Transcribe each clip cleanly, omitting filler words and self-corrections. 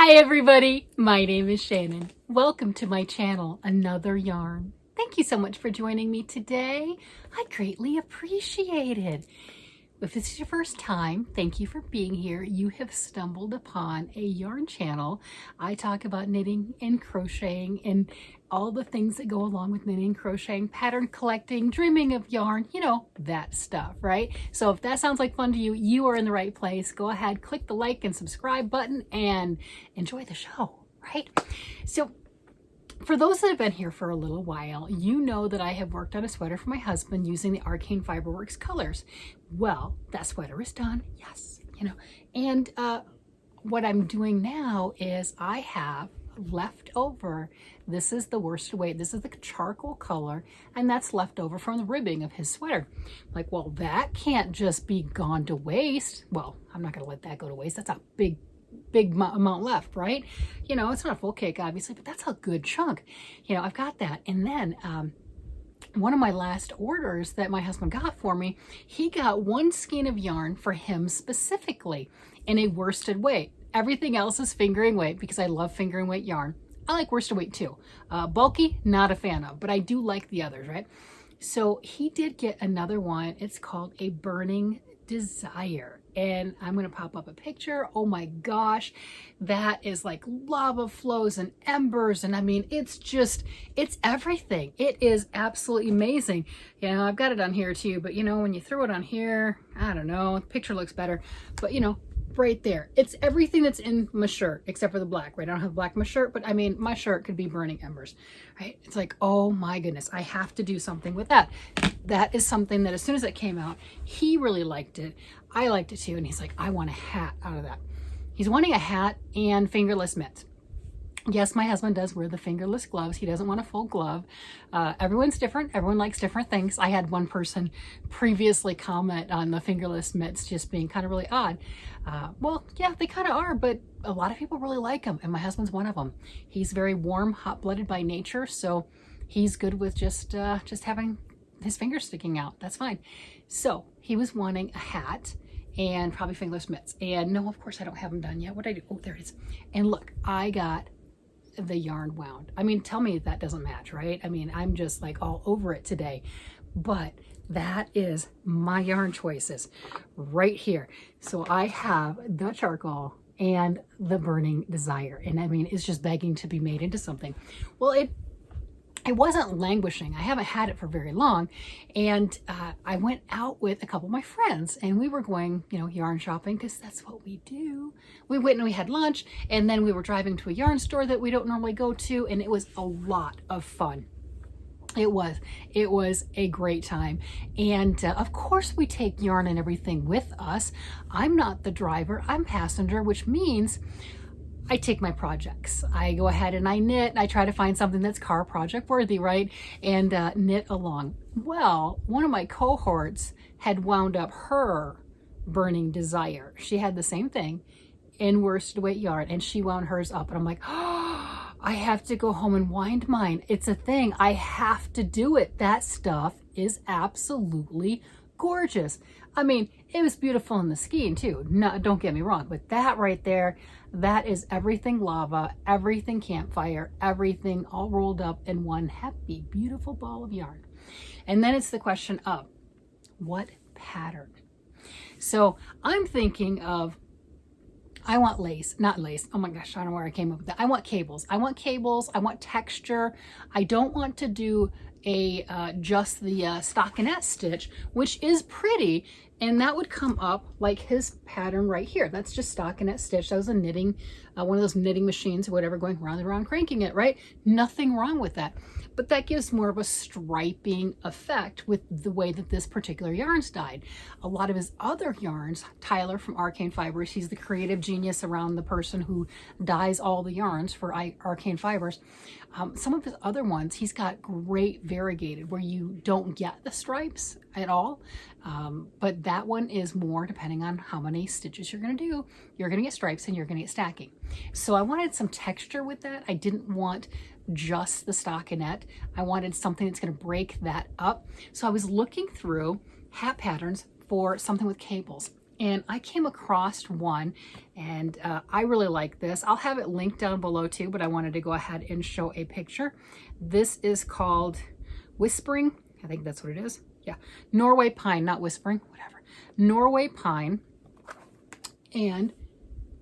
Hi everybody, my name is Shannon. Welcome to my channel, Another Yarn. Thank you so much for joining me today. I greatly appreciate it. If this is your first time, thank you for being here. You have stumbled upon a yarn channel. I talk about knitting and crocheting and all the things that go along with knitting and crocheting, pattern collecting, dreaming of yarn, you know, that stuff, right? So if that sounds like fun to you, you are in the right place. Go ahead, click the like and subscribe button and enjoy the show, right? So for those that have been here for a little while, you know that I have worked on a sweater for my husband using the Arcane Fibre Works colors. Well, that sweater is done, yes, you know. And what I'm doing now is I have left over, this is the worsted weight, this is the charcoal color, and that's left over from the ribbing of his sweater. Like, well, that can't just be gone to waste. Well, I'm not gonna let that go to waste. That's a big amount left, right? You know, it's not a full cake, obviously, but that's a good chunk. You know, I've got that. And then one of my last orders that my husband got for me, he got one skein of yarn for him specifically in a worsted weight. Everything else is fingering weight because I love fingering weight yarn. I like worsted weight too. Bulky, not a fan of, but I do like the others, right? So he did get another one. It's called a Burning Desire, and I'm going to pop up a picture. Oh my gosh, that is like lava flows and embers, and I mean, it's everything. It is absolutely amazing. You know, I've got it on here too, but you know, when you throw it on here, I don't know, the picture looks better, but you know, right there, it's everything that's in my shirt except for the black, right? I don't have black in my shirt, but I mean, my shirt could be burning embers, right? It's like, oh my goodness, I have to do something with that. That is something that as soon as it came out, he really liked it. I liked it too. And he's like, I want a hat out of that. He's wanting a hat and fingerless mitts. Yes, my husband does wear the fingerless gloves. He doesn't want a full glove. Everyone's different. Everyone likes different things. I had one person previously comment on the fingerless mitts just being kind of really odd. Well, yeah, they kind of are, but a lot of people really like them, and my husband's one of them. He's very warm, hot-blooded by nature, so he's good with just having his fingers sticking out. That's fine. So he was wanting a hat and probably fingerless mitts. And no, of course I don't have them done yet. What did I do? Oh, there it is. And look, I got the yarn wound. I mean, tell me that doesn't match, right? I mean, I'm just like all over it today, but that is my yarn choices right here. So I have the charcoal and the Burning Desire, and I mean, it's just begging to be made into something. Well, it wasn't languishing. I haven't had it for very long. And I went out with a couple of my friends and we were going, you know, yarn shopping because that's what we do. We went and we had lunch, and then we were driving to a yarn store that we don't normally go to, and it was a lot of fun. It was a great time. And of course we take yarn and everything with us. I'm not the driver, I'm passenger, which means I take my projects. I go ahead and I knit. I try to find something that's car project worthy, right? And knit along. Well, one of my cohorts had wound up her Burning Desire. She had the same thing in worsted weight yarn, and she wound hers up. And I'm like, oh, I have to go home and wind mine. It's a thing. I have to do it. That stuff is absolutely gorgeous. I mean, it was beautiful in the skein too. No, don't get me wrong, but that right there, that is everything lava, everything campfire, everything all rolled up in one happy, beautiful ball of yarn. And then it's the question of what pattern. So I'm thinking of, I want lace, not lace. Oh my gosh, I don't know where I came up with that. I want cables. I want cables. I want texture. I don't want to do just the stockinette stitch, which is pretty, and that would come up like his pattern right here. That's just stockinette stitch. That was a knitting, one of those knitting machines or whatever, going round and round, cranking it, right? Nothing wrong with that. But that gives more of a striping effect with the way that this particular yarn's dyed. A lot of his other yarns, Tyler from Arcane Fibres, he's the creative genius around the person who dyes all the yarns for Arcane Fibres. Some of his other ones, he's got great variegated where you don't get the stripes at all. But that one is more depending on how many stitches you're going to do. You're going to get stripes and you're going to get stacking. So I wanted some texture with that. I didn't want just the stockinette. I wanted something that's going to break that up. So I was looking through hat patterns for something with cables. And I came across one, and I really like this. I'll have it linked down below too, but I wanted to go ahead and show a picture. This is called Whispering. I think that's what it is. Yeah, Norway Pine, not Whispering, whatever. Norway Pine. And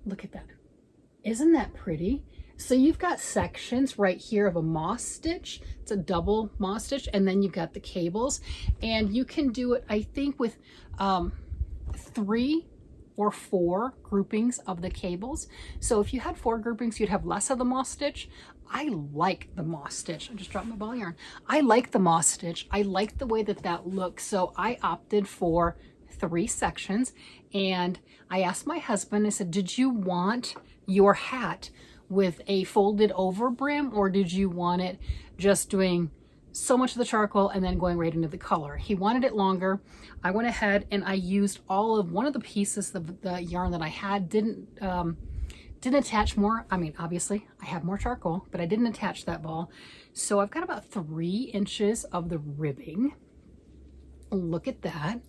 look at that. Isn't that pretty? So you've got sections right here of a moss stitch. It's a double moss stitch, and then you've got the cables, and you can do it, I think, with 3 or 4 groupings of the cables. So if you had 4 groupings, you'd have less of the moss stitch. I like the moss stitch. I just dropped my ball yarn. I like the moss stitch. I like the way that that looks. So I opted for 3 sections, and I asked my husband, I said, did you want your hat with a folded over brim, or did you want it just doing so much of the charcoal and then going right into the color? He wanted it longer. I went ahead and I used all of one of the pieces of the yarn that I had. Didn't attach more. I mean, obviously I have more charcoal, but I didn't attach that ball. So I've got about 3 inches of the ribbing. Look at that.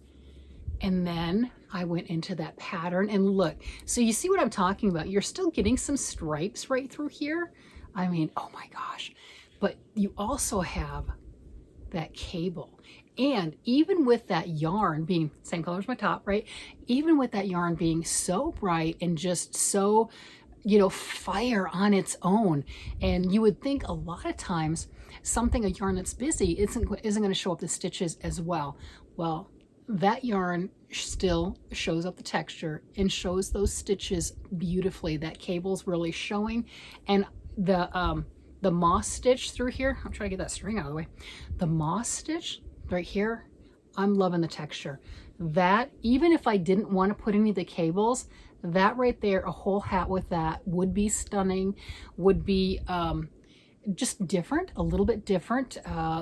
And then I went into that pattern, and look, so you see what I'm talking about. You're still getting some stripes right through here. I mean, oh my gosh. But you also have that cable. And even with that yarn being same color as my top, right? Even with that yarn being so bright and just so, you know, fire on its own. And you would think a lot of times a yarn that's busy isn't going to show up the stitches as well. Well, that yarn still shows up the texture and shows those stitches beautifully. That cable's really showing. And the moss stitch through here, I'm trying to get that string out of the way. The moss stitch right here, I'm loving the texture. That, even if I didn't want to put any of the cables, that right there, a whole hat with that would be stunning, would be just different, a little bit different,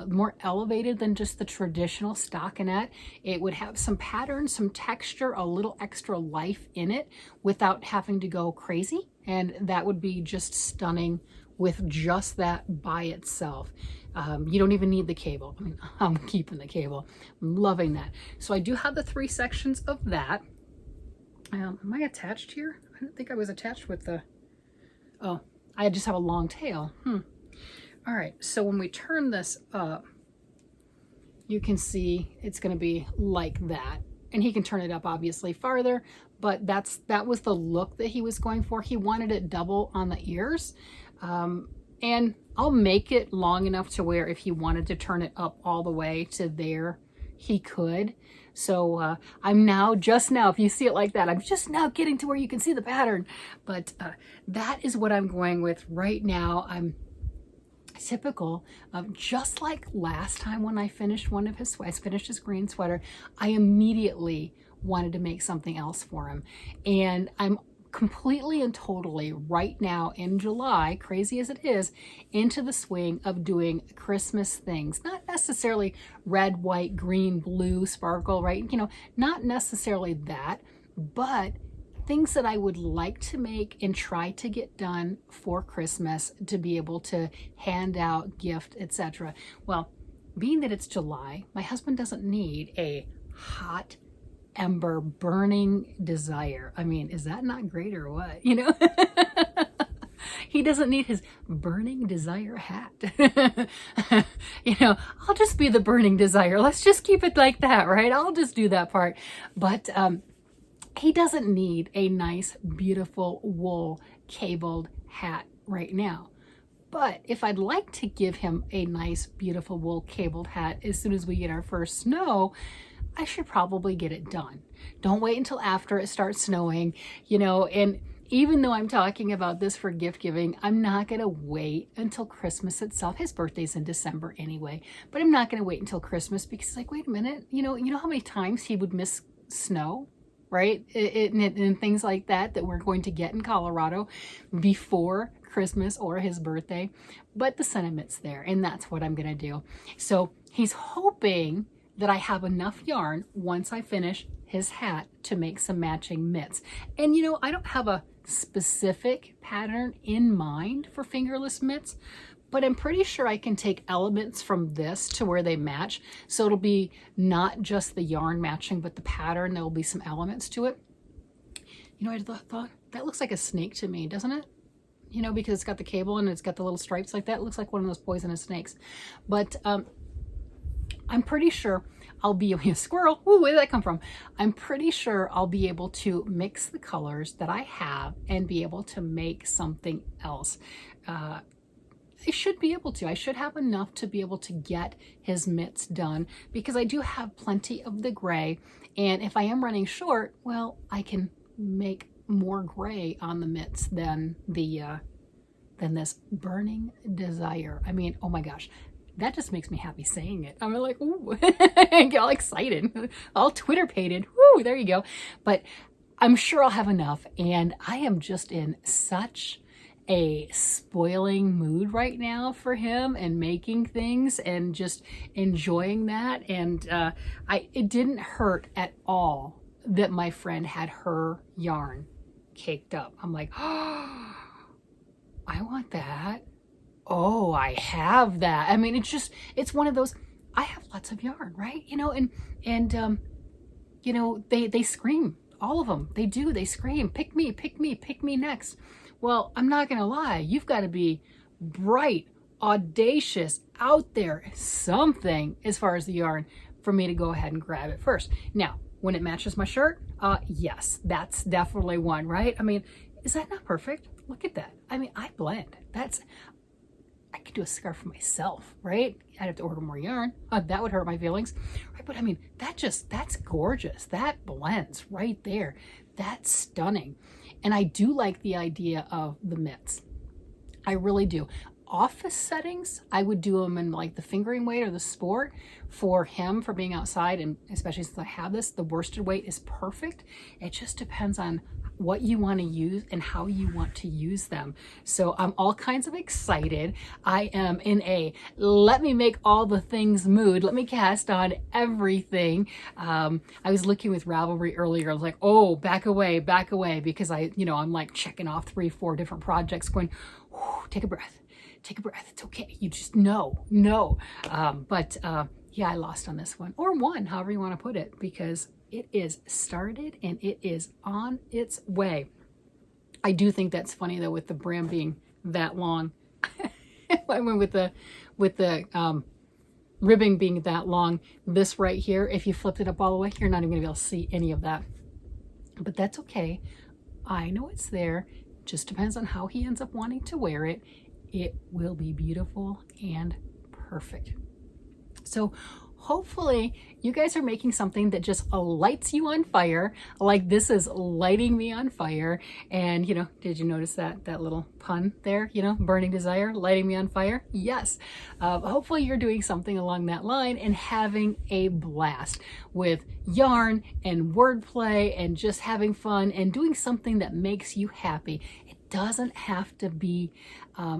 more elevated than just the traditional stockinette. It would have some pattern, some texture, a little extra life in it without having to go crazy. And that would be just stunning with just that by itself. You don't even need the cable. I mean, I'm keeping the cable. I'm loving that. So I do have the 3 sections of that. Am I attached here? I don't think I was attached with the, oh, I just have a long tail. All right, so when we turn this up, you can see it's going to be like that. And he can turn it up obviously farther, but that was the look that he was going for. He wanted it double on the ears. And I'll make it long enough to where if he wanted to turn it up all the way to there, he could. So I'm now, just now, if you see it like that, I'm just now getting to where you can see the pattern. But that is what I'm going with right now. I'm typical of, just like last time when I finished one of his sweaters, finished his green sweater, I immediately wanted to make something else for him. And I'm completely and totally right now in July, crazy as it is, into the swing of doing Christmas things. Not necessarily red, white, green, blue, sparkle, right? You know, not necessarily that, but things that I would like to make and try to get done for Christmas to be able to hand out, gift, etc. Well, being that it's July, my husband doesn't need a hot ember burning desire. I mean, is that not great or what? You know, he doesn't need his burning desire hat. You know, I'll just be the burning desire. Let's just keep it like that, right? I'll just do that part. But he doesn't need a nice, beautiful wool cabled hat right now. But if I'd like to give him a nice, beautiful wool cabled hat as soon as we get our first snow, I should probably get it done. Don't wait until after it starts snowing, you know, and even though I'm talking about this for gift giving, I'm not going to wait until Christmas itself. His birthday's in December anyway, but I'm not going to wait until Christmas because it's like, wait a minute, you know how many times he would miss snow? Right? And things like that we're going to get in Colorado before Christmas or his birthday. But the sentiment's there, and that's what I'm going to do. So he's hoping that I have enough yarn once I finish his hat to make some matching mitts. And you know, I don't have a specific pattern in mind for fingerless mitts, but I'm pretty sure I can take elements from this to where they match. So it'll be not just the yarn matching, but the pattern, there will be some elements to it. You know, I thought that looks like a snake to me, doesn't it? You know, because it's got the cable and it's got the little stripes like that. It looks like one of those poisonous snakes. But I'm pretty sure I'll be a squirrel. Ooh, where did that come from? I'm pretty sure I'll be able to mix the colors that I have and be able to make something else. I should be able to. I should have enough to be able to get his mitts done because I do have plenty of the gray. And if I am running short, well, I can make more gray on the mitts than this burning desire. I mean, oh my gosh, that just makes me happy saying it. I'm like, ooh, I get all excited, all Twitter-pated. Woo, there you go. But I'm sure I'll have enough. And I am just in such a spoiling mood right now for him and making things and just enjoying that. And it didn't hurt at all that my friend had her yarn caked up. I'm like, oh, I want that. Oh, I have that. I mean, it's one of those, I have lots of yarn, right? You know, and you know, they scream, all of them. They do, they scream, pick me, pick me, pick me next. Well, I'm not going to lie. You've got to be bright, audacious, out there, something as far as the yarn for me to go ahead and grab it first. Now, when it matches my shirt, yes, that's definitely one, right? I mean, is that not perfect? Look at that. I mean, I blend. I could do a scarf for myself, right? I'd have to order more yarn. That would hurt my feelings, right? But I mean, that's gorgeous. That blends right there. That's stunning. And I do like the idea of the mitts. I really do. Office settings, I would do them in like the fingering weight or the sport for him for being outside. And especially since I have this, the worsted weight is perfect. It just depends on what you want to use and how you want to use them. So I'm all kinds of excited. I am in a let me make all the things mood. Let me cast on everything. I was looking with Ravelry earlier. I was like, oh, back away, because I'm like checking off 3-4 different projects going, take a breath. Take a breath. It's okay. You just no. Yeah, I lost on this one, or won, however you want to put it, because it is started and it is on its way. I do think that's funny though, with the brim being that long. I went with the ribbing being that long. This right here, if you flipped it up all the way, you're not even gonna be able to see any of that. But that's okay. I know it's there. Just depends on how he ends up wanting to wear it. It will be beautiful and perfect. So hopefully you guys are making something that just lights you on fire, like this is lighting me on fire. And did you notice that little pun there? Burning desire, lighting me on fire. Yes. Hopefully you're doing something along that line and having a blast with yarn and wordplay and just having fun and doing something that makes you happy. It doesn't have to be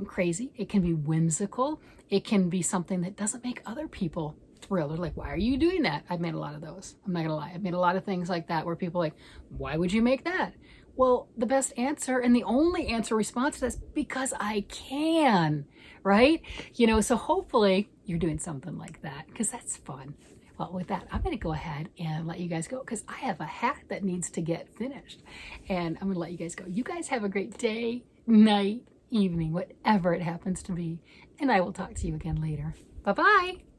crazy. It can be whimsical. It can be something that doesn't make other people thrilled. They're like, why are you doing that? I've made a lot of those. I'm not gonna lie. I've made a lot of things like that where people are like, why would you make that? Well, the best answer and the only answer response to that is because I can, right? So hopefully you're doing something like that because that's fun. Well, with that, I'm going to go ahead and let you guys go because I have a hat that needs to get finished. And I'm going to let you guys go. You guys have a great day, night, evening, whatever it happens to be. And I will talk to you again later. Bye-bye.